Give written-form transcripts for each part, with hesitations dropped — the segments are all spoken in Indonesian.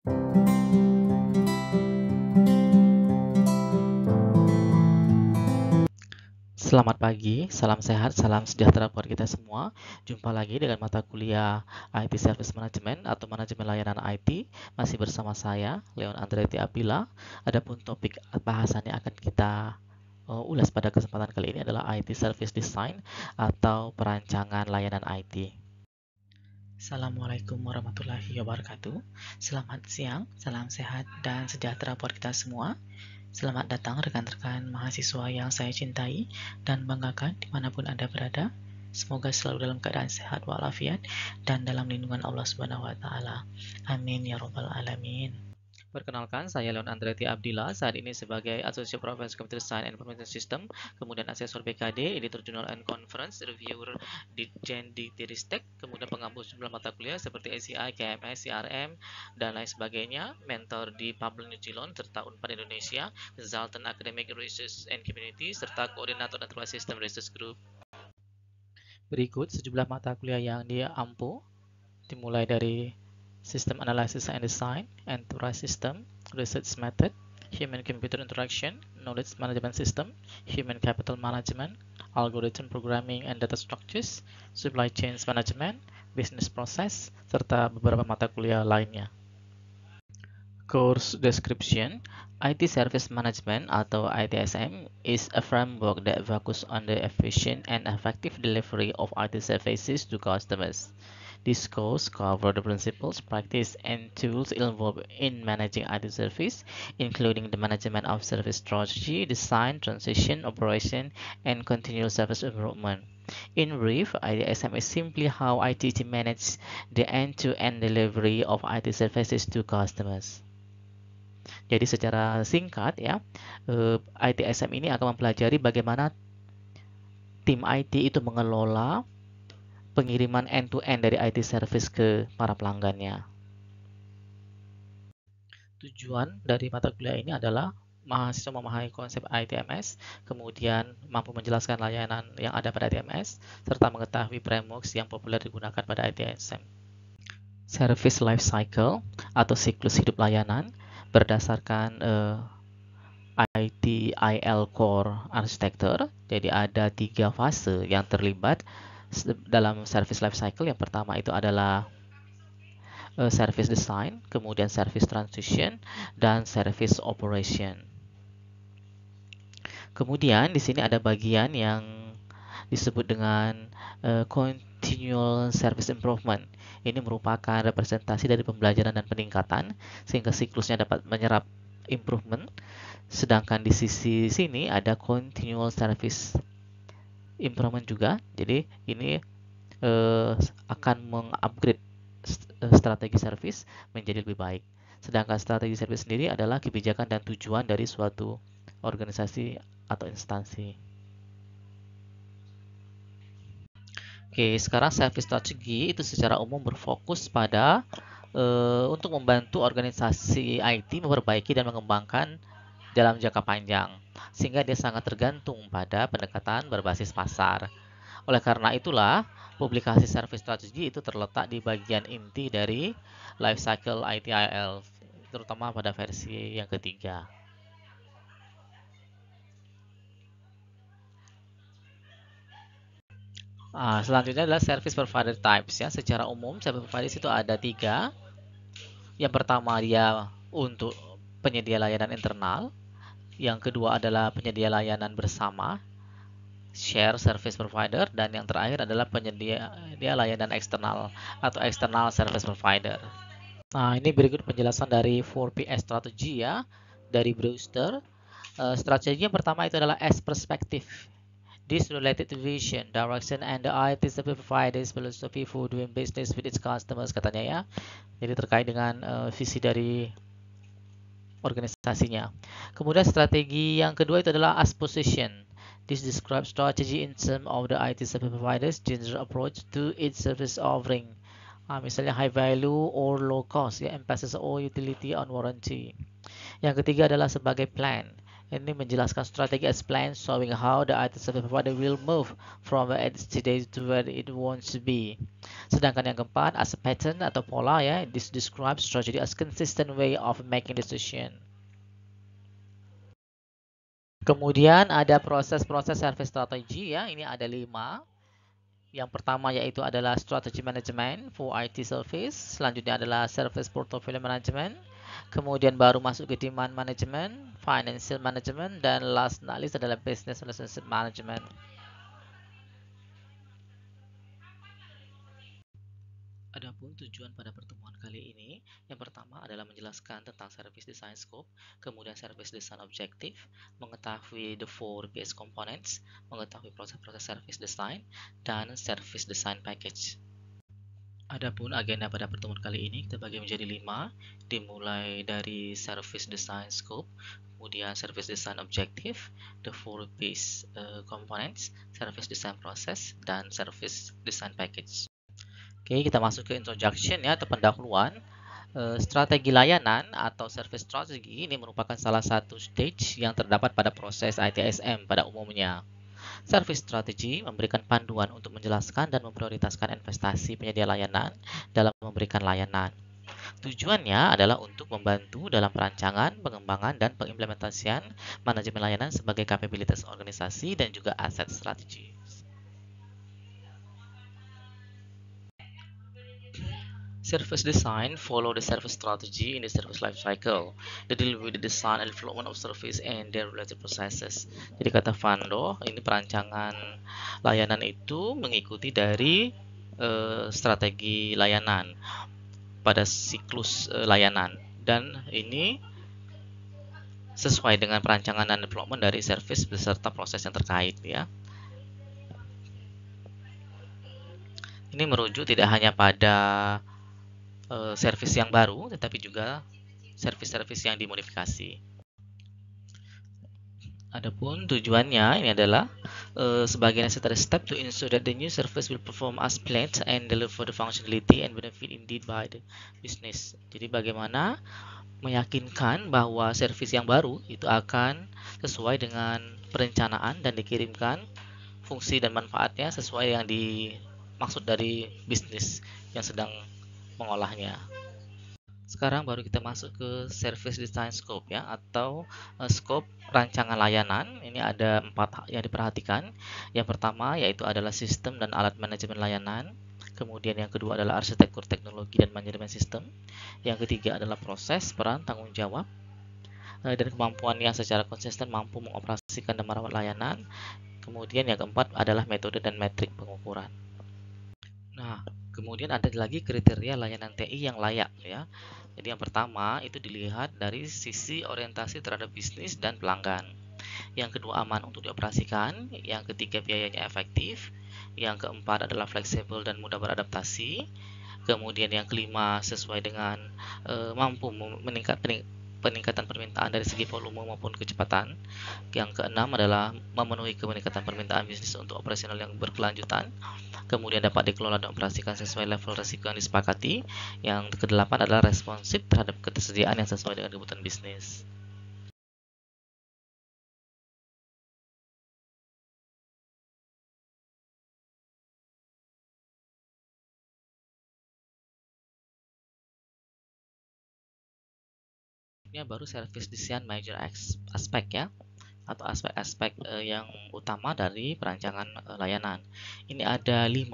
Selamat pagi, salam sehat, salam sejahtera buat kita semua. Jumpa lagi dengan mata kuliah IT Service Management atau Manajemen Layanan IT. Masih bersama saya, Leon Andretti Abdillah. Adapun topik bahasan yang akan kita ulas pada kesempatan kali ini adalah IT Service Design atau perancangan layanan IT. Assalamualaikum warahmatullahi wabarakatuh. Selamat siang, salam sehat dan sejahtera buat kita semua. Selamat datang rekan-rekan mahasiswa yang saya cintai dan banggakan dimanapun Anda berada. Semoga selalu dalam keadaan sehat walafiat dan dalam lindungan Allah Subhanahu wa Ta'ala. Amin ya Rabbal 'Alamin. Perkenalkan, saya Leon Andretti Abdillah, saat ini sebagai Associate Professor Computer Science and Information System, kemudian Asesor BKD, Editor Journal and Conference, Reviewer di Gen di Tiristek, kemudian pengampu sejumlah mata kuliah seperti ACI, KMS, CRM, dan lain sebagainya, mentor di Pablo New Zealand, serta Unpad Indonesia, Consultant Academic Research and Community, serta Koordinator Natural System Research Group. Berikut sejumlah mata kuliah yang dia ampu, dimulai dari System Analysis and Design, Enterprise System, Research Method, Human-Computer Interaction, Knowledge Management System, Human Capital Management, Algorithm Programming and Data Structures, Supply Chain Management, Business Process, serta beberapa mata kuliah lainnya. Course Description: IT Service Management atau ITSM is a framework that focuses on the efficient and effective delivery of IT services to customers. This course covers the principles, practice, and tools involved in managing IT service, including the management of service strategy, design, transition, operation, and continuous service improvement. In brief, ITSM is simply how IT team manages the end-to-end delivery of IT services to customers. Jadi secara singkat ya, ITSM ini akan mempelajari bagaimana tim IT itu mengelola pengiriman end-to-end dari IT service ke para pelanggannya. Tujuan dari mata kuliah ini adalah mahasiswa memahami konsep ITMS, kemudian mampu menjelaskan layanan yang ada pada ITMS, serta mengetahui frameworks yang populer digunakan pada ITSM. Service Life Cycle atau siklus hidup layanan berdasarkan ITIL Core Architecture. Jadi ada 3 fase yang terlibat dalam service life cycle. Yang pertama itu adalah service design, kemudian service transition, dan service operation. Kemudian di sini ada bagian yang disebut dengan continual service improvement. Ini merupakan representasi dari pembelajaran dan peningkatan sehingga siklusnya dapat menyerap improvement. Sedangkan di sisi sini ada continual service improvement juga. Jadi ini akan mengupgrade strategi service menjadi lebih baik. Sedangkan strategi service sendiri adalah kebijakan dan tujuan dari suatu organisasi atau instansi. Oke, sekarang service strategi itu secara umum berfokus pada untuk membantu organisasi IT memperbaiki dan mengembangkan dalam jangka panjang, sehingga dia sangat tergantung pada pendekatan berbasis pasar. Oleh karena itulah, publikasi service strategi itu terletak di bagian inti dari life cycle ITIL, terutama pada versi yang ketiga. Selanjutnya adalah service provider types ya. Secara umum service provider itu ada 3. Yang pertama dia untuk penyedia layanan internal. Yang kedua adalah penyedia layanan bersama, share service provider, dan yang terakhir adalah penyedia layanan eksternal atau external service provider. Nah, ini berikut penjelasan dari 4PS strategi ya, dari Brewster. Strategi yang pertama itu adalah S perspective. This related to vision, direction, and the IT service provider's philosophy for doing business with its customers, katanya ya. Jadi terkait dengan visi dari organisasinya. Kemudian strategi yang kedua itu adalah as position. This describes strategy in terms of the IT service provider's general approach to its service offering. Misalnya high value or low cost, ya, emphasis or utility on warranty. Yang ketiga adalah sebagai plan. Ini menjelaskan strategi as planned, showing how the IT service provider will move from where it is today to where it wants to be. Sedangkan yang keempat, as a pattern atau pola ya, this describes strategy as consistent way of making decision. Kemudian ada proses-proses service strategi ya, ini ada 5. Yang pertama yaitu adalah strategy management for IT service, selanjutnya adalah service portfolio management, kemudian baru masuk ke demand management, financial management, dan last not least adalah business relationship management. Adapun tujuan pada pertemuan kali ini, yang pertama adalah menjelaskan tentang service design scope, kemudian service design objective, mengetahui the 4 base components, mengetahui proses-proses service design, dan service design package. Adapun agenda pada pertemuan kali ini kita bagi menjadi 5, dimulai dari service design scope, kemudian service design objective, the 4 base components, service design process, dan service design package. Oke, kita masuk ke introduction ya atau pendahuluan. Strategi layanan atau service strategy ini merupakan salah satu stage yang terdapat pada proses ITSM pada umumnya. Service strategy memberikan panduan untuk menjelaskan dan memprioritaskan investasi penyedia layanan dalam memberikan layanan. Tujuannya adalah untuk membantu dalam perancangan, pengembangan, dan pengimplementasian manajemen layanan sebagai kapabilitas organisasi dan juga aset strategi. Service design follow the service strategy in the service life cycle. They deal with the design and development of service and their related processes. Jadi kata Vando, ini perancangan layanan itu mengikuti dari strategi layanan pada siklus layanan, dan ini sesuai dengan perancangan dan development dari service beserta proses yang terkait ya. Ini merujuk tidak hanya pada service yang baru, tetapi juga service-service yang dimodifikasi. Adapun tujuannya ini adalah sebagai necessary step to ensure that the new service will perform as planned and deliver the functionality and benefit indeed by the business. Jadi bagaimana meyakinkan bahwa service yang baru itu akan sesuai dengan perencanaan dan dikirimkan fungsi dan manfaatnya sesuai yang dimaksud dari bisnis yang sedang mengolahnya. Sekarang baru kita masuk ke service design scope ya, atau scope rancangan layanan. Ini ada 4 hal yang diperhatikan. Yang pertama yaitu adalah sistem dan alat manajemen layanan. Kemudian yang kedua adalah arsitektur teknologi dan manajemen sistem. Yang ketiga adalah proses, peran, tanggung jawab, dan kemampuan yang secara konsisten mampu mengoperasikan dan merawat layanan. Kemudian yang keempat adalah metode dan metrik pengukuran. Nah, kemudian ada lagi kriteria layanan TI yang layak ya. Jadi yang pertama itu dilihat dari sisi orientasi terhadap bisnis dan pelanggan. Yang kedua aman untuk dioperasikan. Yang ketiga biayanya efektif. Yang keempat adalah fleksibel dan mudah beradaptasi. Kemudian yang kelima sesuai dengan mampu peningkatan permintaan dari segi volume maupun kecepatan. Yang keenam adalah memenuhi peningkatan permintaan bisnis untuk operasional yang berkelanjutan. Kemudian dapat dikelola dan operasikan sesuai level risiko yang disepakati. Yang kedelapan adalah responsif terhadap ketersediaan yang sesuai dengan kebutuhan bisnis. Ini baru service design major aspek ya, atau aspek-aspek yang utama dari perancangan layanan. Ini ada 5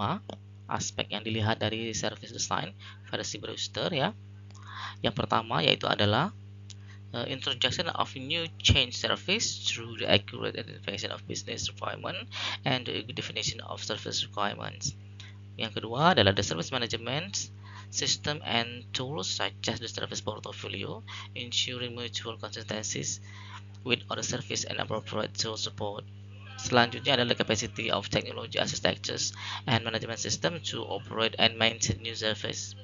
aspek yang dilihat dari service design versi Brewster ya. Yang pertama yaitu adalah introduction of new change service through the accurate identification of business requirement and the definition of service requirements. Yang kedua adalah the service management system and tools such as the service portfolio, ensuring mutual consistencies with other service and appropriate tool support. Selanjutnya adalah capacity of technology architectures and management system to operate and maintain new service.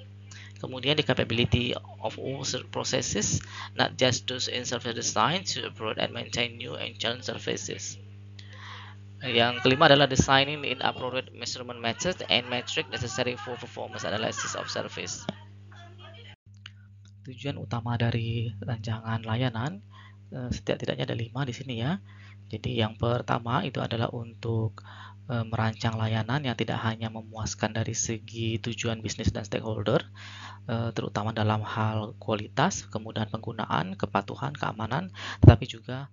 Kemudian the capability of all processes, not just those in service design, to operate and maintain new and challenge services. Yang kelima adalah designing in appropriate measurement methods and metric necessary for performance analysis of service. Tujuan utama dari rancangan layanan Setidak-tidaknya ada 5 di sini ya. Jadi yang pertama itu adalah untuk merancang layanan yang tidak hanya memuaskan dari segi tujuan bisnis dan stakeholder, terutama dalam hal kualitas, kemudahan penggunaan, kepatuhan, keamanan, tetapi juga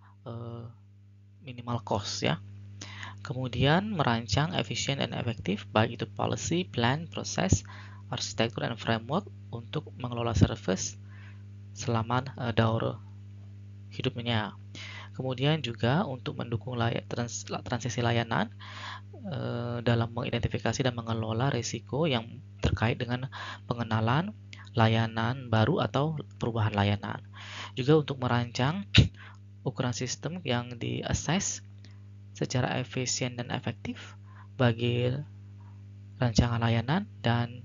minimal cost ya. Kemudian merancang efisien dan efektif, baik itu policy, plan, proses, arsitektur, dan framework untuk mengelola service selama daur hidupnya. Kemudian juga untuk mendukung transisi layanan dalam mengidentifikasi dan mengelola risiko yang terkait dengan pengenalan layanan baru atau perubahan layanan. Juga untuk merancang ukuran sistem yang di-assess secara efisien dan efektif bagi rancangan layanan dan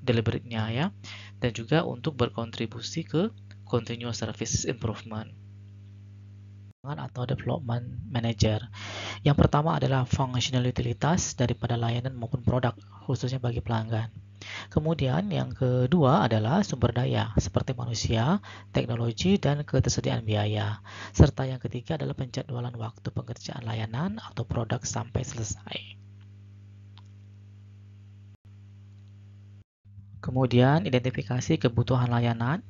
delivery-nya ya. Dan juga untuk berkontribusi ke continuous service improvement atau development manager. Yang pertama adalah functional utilitas daripada layanan maupun produk, khususnya bagi pelanggan. Kemudian yang kedua adalah sumber daya, seperti manusia, teknologi, dan ketersediaan biaya. Serta yang ketiga adalah penjadwalan waktu pengerjaan layanan atau produk sampai selesai. Kemudian identifikasi kebutuhan layanan.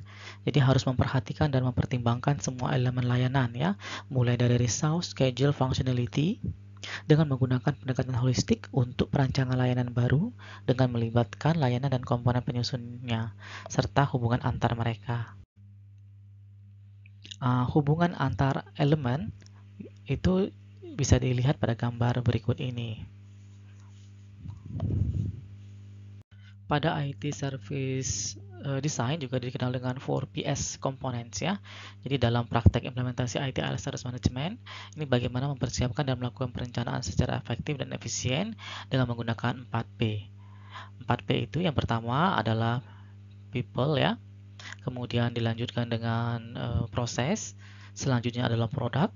Jadi harus memperhatikan dan mempertimbangkan semua elemen layanan ya, mulai dari resource, schedule, functionality, dengan menggunakan pendekatan holistik untuk perancangan layanan baru dengan melibatkan layanan dan komponen penyusunnya, serta hubungan antar mereka. Hubungan antar elemen itu bisa dilihat pada gambar berikut ini. Pada IT Service Design juga dikenal dengan 4PS Components ya. Jadi dalam praktek implementasi IT Service Management, ini bagaimana mempersiapkan dan melakukan perencanaan secara efektif dan efisien dengan menggunakan 4P. 4P itu yang pertama adalah people ya, kemudian dilanjutkan dengan proses, selanjutnya adalah produk,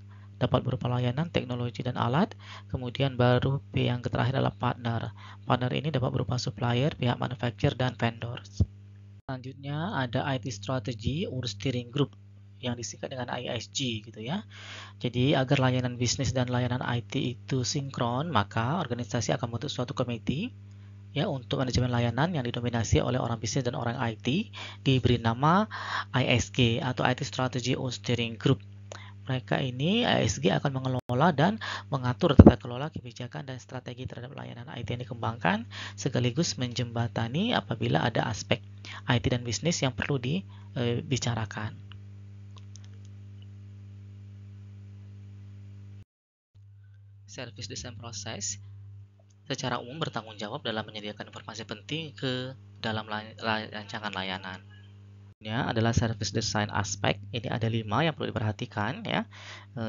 dapat berupa layanan, teknologi, dan alat. Kemudian baru P yang terakhir adalah partner. Partner ini dapat berupa supplier, pihak manufacturer, dan vendors. Selanjutnya ada IT Strategy or Steering Group yang disingkat dengan ISG gitu ya. Jadi agar layanan bisnis dan layanan IT itu sinkron, maka organisasi akan membentuk suatu komite ya untuk manajemen layanan yang didominasi oleh orang bisnis dan orang IT, diberi nama ISG atau IT Strategy or Steering Group. Mereka ini ISG akan mengelola dan mengatur tata kelola kebijakan dan strategi terhadap layanan IT yang dikembangkan, sekaligus menjembatani apabila ada aspek IT dan bisnis yang perlu dibicarakan. Service Design Process secara umum bertanggung jawab dalam menyediakan informasi penting ke dalam rancangan layanan. Adalah service design aspek. Ini ada 5 yang perlu diperhatikan ya.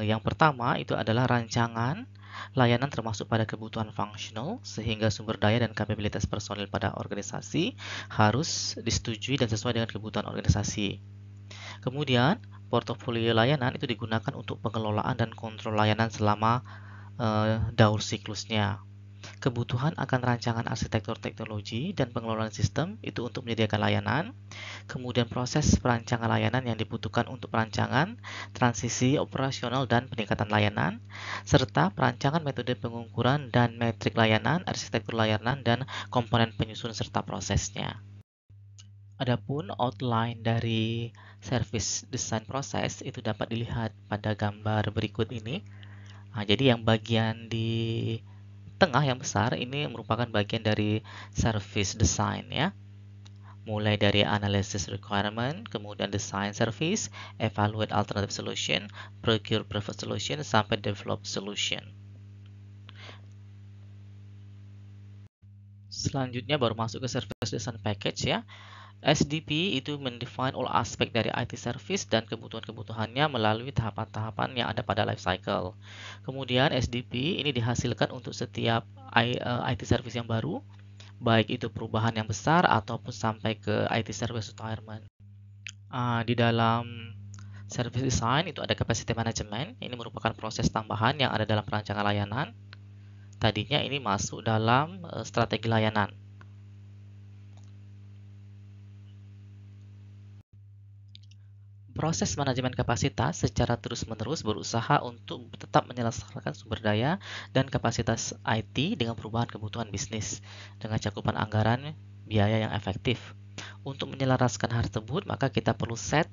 Yang pertama itu adalah rancangan layanan termasuk pada kebutuhan fungsional, sehingga sumber daya dan kapabilitas personil pada organisasi harus disetujui dan sesuai dengan kebutuhan organisasi. Kemudian portofolio layanan itu digunakan untuk pengelolaan dan kontrol layanan selama daur siklusnya. Kebutuhan akan rancangan arsitektur teknologi dan pengelolaan sistem itu untuk menyediakan layanan. Kemudian proses perancangan layanan yang dibutuhkan untuk perancangan, transisi operasional dan peningkatan layanan, serta perancangan metode pengukuran dan metrik layanan, arsitektur layanan, dan komponen penyusun serta prosesnya. Adapun outline dari service design process itu dapat dilihat pada gambar berikut ini. Jadi yang bagian di tengah yang besar ini merupakan bagian dari service design ya. Mulai dari analysis requirement, kemudian design service, evaluate alternative solution, procure preferred solution, sampai develop solution. Selanjutnya baru masuk ke service design package ya. SDP itu mendefine all aspek dari IT service dan kebutuhan-kebutuhannya melalui tahapan-tahapan yang ada pada life cycle. Kemudian SDP ini dihasilkan untuk setiap IT service yang baru, baik itu perubahan yang besar ataupun sampai ke IT service retirement. Di dalam service design itu ada capacity management. Ini merupakan proses tambahan yang ada dalam perancangan layanan. Tadinya ini masuk dalam strategi layanan. Proses manajemen kapasitas secara terus-menerus berusaha untuk tetap menyelesaikan sumber daya dan kapasitas IT dengan perubahan kebutuhan bisnis dengan cakupan anggaran biaya yang efektif. Untuk menyelaraskan hal tersebut, maka kita perlu set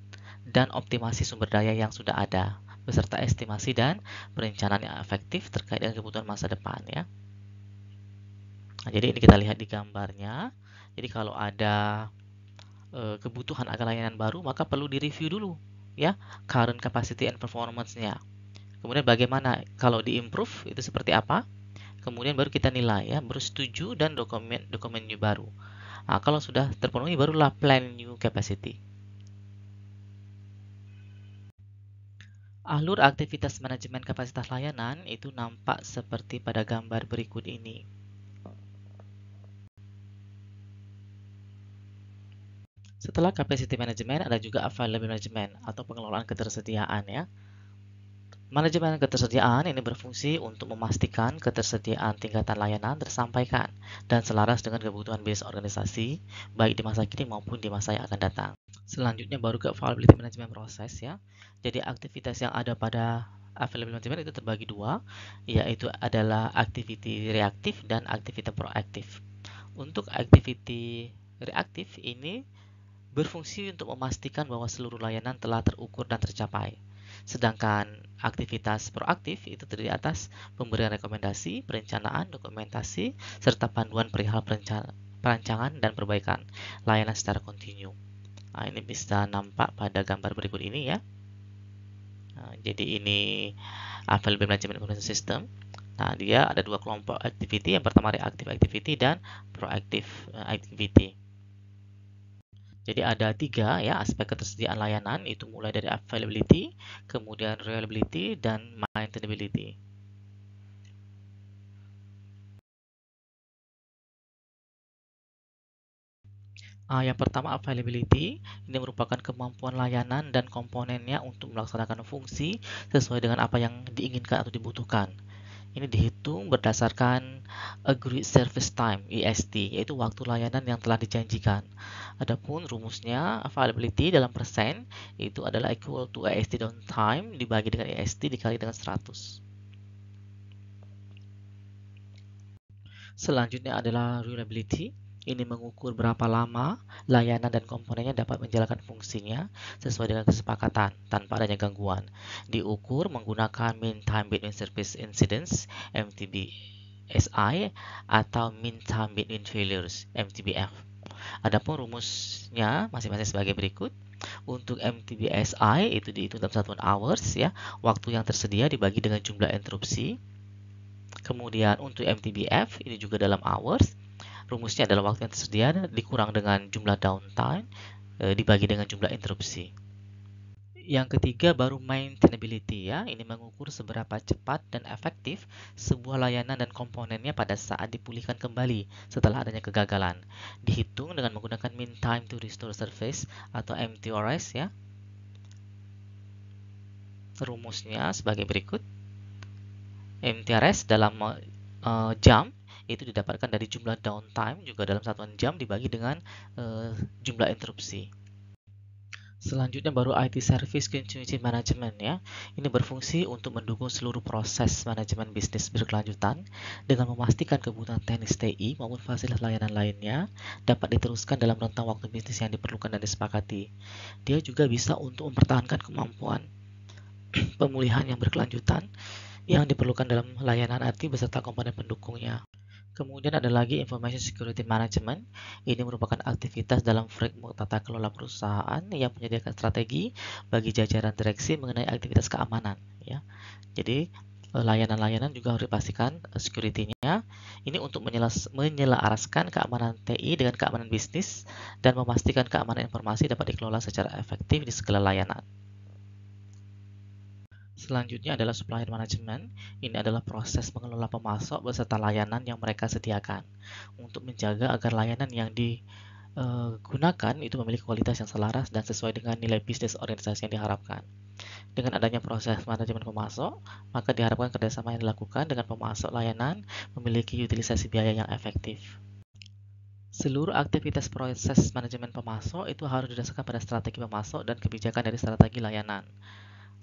dan optimasi sumber daya yang sudah ada, beserta estimasi dan perencanaan yang efektif terkait dengan kebutuhan masa depan ya. Nah, jadi ini kita lihat di gambarnya. Jadi kalau ada kebutuhan akan layanan baru, maka perlu direview dulu ya, current capacity and performance-nya. Kemudian bagaimana kalau diimprove itu seperti apa? Kemudian baru kita nilai ya, baru setuju dan dokumen new baru. Nah, kalau sudah terpenuhi barulah plan new capacity. Alur aktivitas manajemen kapasitas layanan itu nampak seperti pada gambar berikut ini. Setelah capacity management ada juga availability management atau pengelolaan ketersediaan ya. Manajemen ketersediaan ini berfungsi untuk memastikan ketersediaan tingkatan layanan tersampaikan dan selaras dengan kebutuhan bisnis organisasi, baik di masa kini maupun di masa yang akan datang. Selanjutnya baru ke availability management proses ya. Jadi aktivitas yang ada pada availability management itu terbagi dua, yaitu adalah activity reaktif dan activity proaktif. Untuk activity reaktif ini berfungsi untuk memastikan bahwa seluruh layanan telah terukur dan tercapai. Sedangkan aktivitas proaktif itu terdiri atas pemberian rekomendasi, perencanaan, dokumentasi, serta panduan perihal perancangan dan perbaikan layanan secara kontinu. Nah, ini bisa nampak pada gambar berikut ini ya. Nah, jadi ini Availability Management Information System. Nah, dia ada dua kelompok activity. Yang pertama reactive activity dan proactive activity. Jadi ada tiga ya aspek ketersediaan layanan, itu mulai dari availability, kemudian reliability, dan maintainability. Yang pertama availability, ini merupakan kemampuan layanan dan komponennya untuk melaksanakan fungsi sesuai dengan apa yang diinginkan atau dibutuhkan. Ini dihitung berdasarkan Agreed Service Time (EST), yaitu waktu layanan yang telah dijanjikan. Adapun rumusnya availability dalam persen itu adalah equal to EST downtime dibagi dengan EST dikali dengan 100. Selanjutnya adalah reliability. Ini mengukur berapa lama layanan dan komponennya dapat menjalankan fungsinya sesuai dengan kesepakatan tanpa adanya gangguan. Diukur menggunakan Mean Time Between Service Incidents (MTBSI) atau Mean Time Between Failures (MTBF). Adapun rumusnya masing-masing sebagai berikut. Untuk MTBSI itu dihitung dalam satuan hours ya, waktu yang tersedia dibagi dengan jumlah interupsi. Kemudian untuk MTBF ini juga dalam hours. Rumusnya adalah waktu yang tersedia dikurang dengan jumlah downtime dibagi dengan jumlah interupsi. Yang ketiga baru maintainability ya. Ini mengukur seberapa cepat dan efektif sebuah layanan dan komponennya pada saat dipulihkan kembali setelah adanya kegagalan. Dihitung dengan menggunakan mean time to restore service atau MTRS ya. Rumusnya sebagai berikut. MTRS dalam jam itu didapatkan dari jumlah downtime juga dalam satuan jam dibagi dengan jumlah interupsi. Selanjutnya baru IT Service Continuity Management ya. Ini berfungsi untuk mendukung seluruh proses manajemen bisnis berkelanjutan dengan memastikan kebutuhan teknis TI maupun fasilitas layanan lainnya dapat diteruskan dalam rentang waktu bisnis yang diperlukan dan disepakati. Dia juga bisa untuk mempertahankan kemampuan pemulihan yang berkelanjutan yang diperlukan dalam layanan IT beserta komponen pendukungnya. Kemudian ada lagi Information Security Management. Ini merupakan aktivitas dalam framework tata kelola perusahaan yang menyediakan strategi bagi jajaran direksi mengenai aktivitas keamanan. Ya. Jadi layanan-layanan juga harus dipastikan security-nya. Ini untuk menyelaraskan keamanan TI dengan keamanan bisnis dan memastikan keamanan informasi dapat dikelola secara efektif di segala layanan. Selanjutnya adalah supplier management. Ini adalah proses mengelola pemasok beserta layanan yang mereka sediakan untuk menjaga agar layanan yang digunakan itu memiliki kualitas yang selaras dan sesuai dengan nilai bisnis organisasi yang diharapkan. Dengan adanya proses manajemen pemasok, maka diharapkan kerjasama yang dilakukan dengan pemasok layanan memiliki utilisasi biaya yang efektif. Seluruh aktivitas proses manajemen pemasok itu harus didasarkan pada strategi pemasok dan kebijakan dari strategi layanan.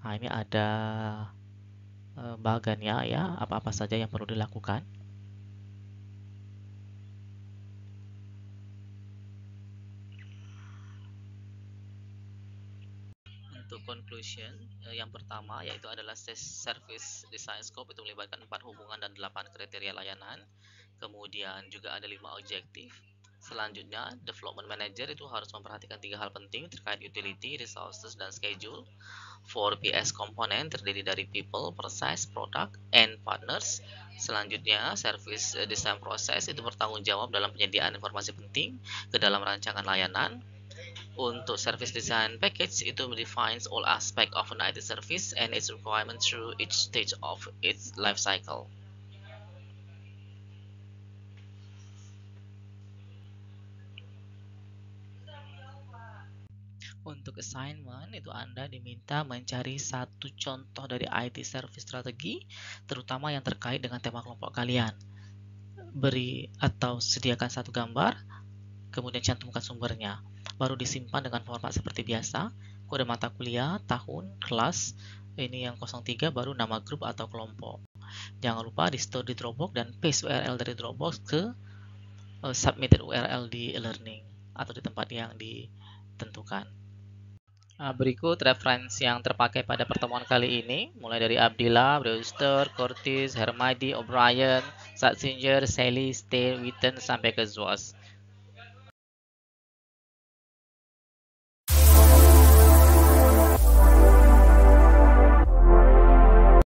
Nah, ini ada bagannya ya, apa-apa saja yang perlu dilakukan. Untuk conclusion, yang pertama yaitu adalah service design scope, itu melibatkan 4 hubungan dan 8 kriteria layanan. Kemudian juga ada 5 objektif. Selanjutnya, development manager itu harus memperhatikan 3 hal penting terkait utility, resources, dan schedule. 4PS komponen terdiri dari people, process, product, and partners. Selanjutnya, service design process itu bertanggung jawab dalam penyediaan informasi penting ke dalam rancangan layanan. Untuk service design package itu defines all aspect of an IT service and its requirement through each stage of its life cycle. Untuk assignment itu Anda diminta mencari satu contoh dari IT service strategi, terutama yang terkait dengan tema kelompok kalian. Beri atau sediakan satu gambar, kemudian cantumkan sumbernya. Baru disimpan dengan format seperti biasa, kode mata kuliah, tahun, kelas, ini yang 03 baru nama grup atau kelompok. Jangan lupa di store di Dropbox dan paste URL dari Dropbox ke submitted URL di e-learning atau di tempat yang ditentukan. Berikut referensi yang terpakai pada pertemuan kali ini, mulai dari Abdillah, Brewster, Curtis, Hermadi, O'Brien, Satsinger, Sally, Steele, Witten, sampai ke Zwas.